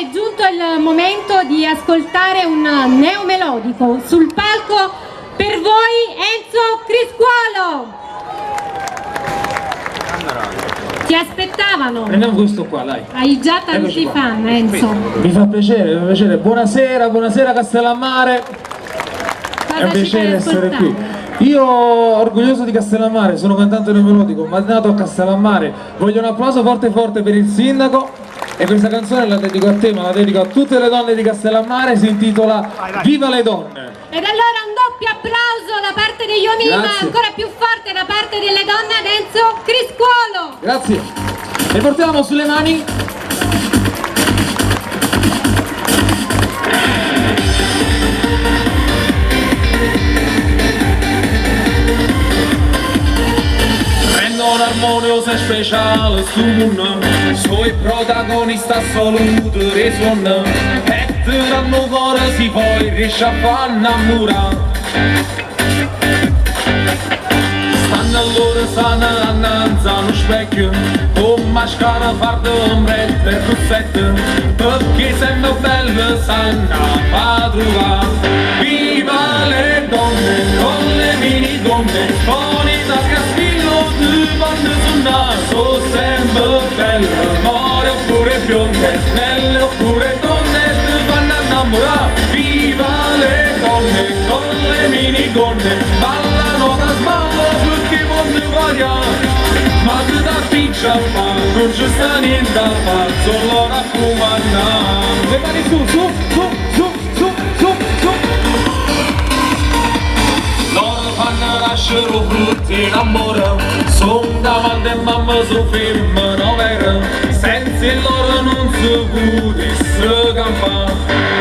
è giunto il momento di ascoltare un neomelodico. Sul palco per voi Enzo Criscuolo. Ti aspettavano. Prendiamo questo qua, dai. Hai già tanti fan, Enzo. Mi fa piacere, mi fa piacere. Buonasera, buonasera Castellammare. È un piacere essere qui. Io, orgoglioso di Castellammare, sono cantante neomelodico, ma nato a Castellammare. Voglio un applauso forte forte per il sindaco. E questa canzone la dedico a te, ma la dedico a tutte le donne di Castellammare. Si intitola Viva le donne. Ed allora un doppio applauso da parte degli uomini, ma ancora più forte da parte delle donne ad Enzo Criscuolo. Grazie. Le portiamo sulle mani. Armoniosa e speciale stu mondo, sui protagonista assoluto risuona, e danno cuore si poi riesce a far innamorare. Stanno allora stanno annanzi a uno specchio, con mascara, fardo, ombrette e russette, perché sembra bello stanno a trovare. Viva le donne, con le mini gonne, con i tascaspillo, quando sul naso sembra belle, more oppure bionde, nelle oppure donne ti vanno a innamorare. Viva le donne con le minigonne, ballano da sballo perché vogliono variare, ma tu da piccia fa, non ci sta niente a fare, solo raccomandare. Le mani su, su, su, su, su, su, su. Loro fanno nascere frutti d'amore, son davanti a mamma su film novera, senza loro non si potesse campare.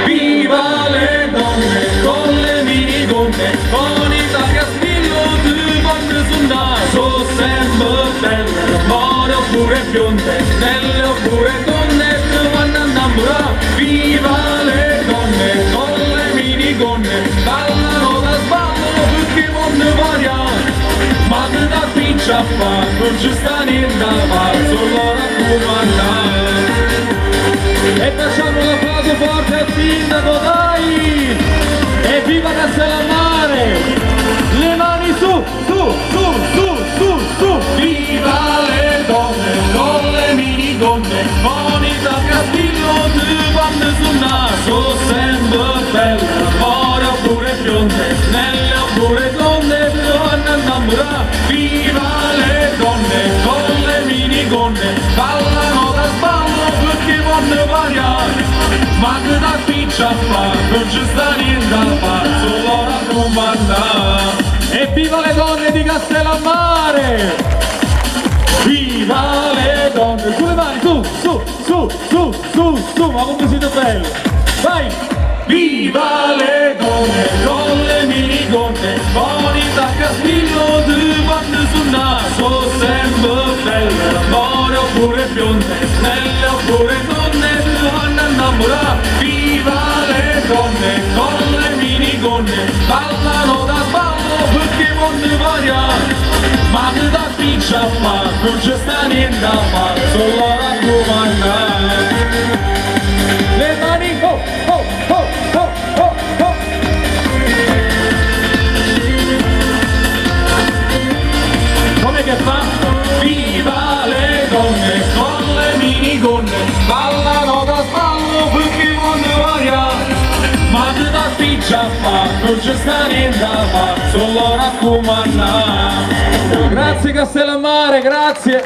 Viva le donne con le minigonne, con i tascaspillo di quando sul naso sembra belle, more oppure bionde, nelle oppure donne ti vanno a innamorare. Viva le donne con le minigonne, ballano da sballo perché vogliono variare, ma te da piccia fa, non ci sta niente a fare, solo raccomandare. E facciamo un applauso forte al sindaco, dai! E viva Castellammare! Le mani su, su, su, su, su, su! Viva le donne, con le minigonne, con i tascaspillo di quando sul naso sembra belle, more oppure bionde, nelle oppure donne ti vanno a innamorare. Viva le donne con le minigonne, ballano da sballo perché vogliono variare, ma che da piccia fa, non ci sta niente a fare, solo raccomandare. E viva le donne di Castellammare! Viva le donne! Sulle mani, su, su, su, su, su, su, ma come siete belli! Vai! Viva le donne con le minigonne, con i tascaspillo di quando sul naso sembra belle, more oppure bionde, nelle oppure donne ti vanno a innamorare. Viva le donne con le minigonne, ballano da sballo perché vogliono variare, ma te da piccia fa, non ci sta niente a fare, solo raccomandare. Le mani, oh, oh, oh, oh, oh, oh. Come che fa? Viva le donne con le minigonne, ballano da sballo perché vogliono variare, ma te da piccia fa, non ci sta niente a fare, solo raccomandare. Grazie Castellammare, grazie.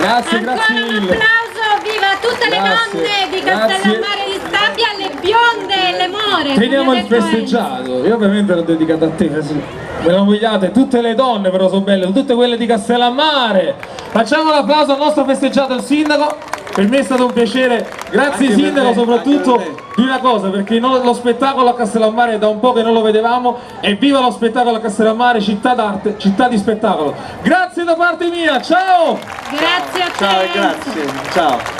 Grazie, grazie mille. Ancora un applauso, viva tutte le donne di Castellammare di Stabia, le bionde e le more. Teniamo il festeggiato, io ovviamente l'ho dedicato a te, me lo vogliate, tutte le donne però sono belle, tutte quelle di Castellammare. Facciamo l'applauso al nostro festeggiato, il sindaco, per me è stato un piacere, grazie anche sindaco soprattutto di una cosa, perché lo spettacolo a Castellammare è da un po' che non lo vedevamo, e viva lo spettacolo a Castellammare, città d'arte, città di spettacolo. Grazie da parte mia, ciao! Grazie a te. Ciao e grazie, ciao.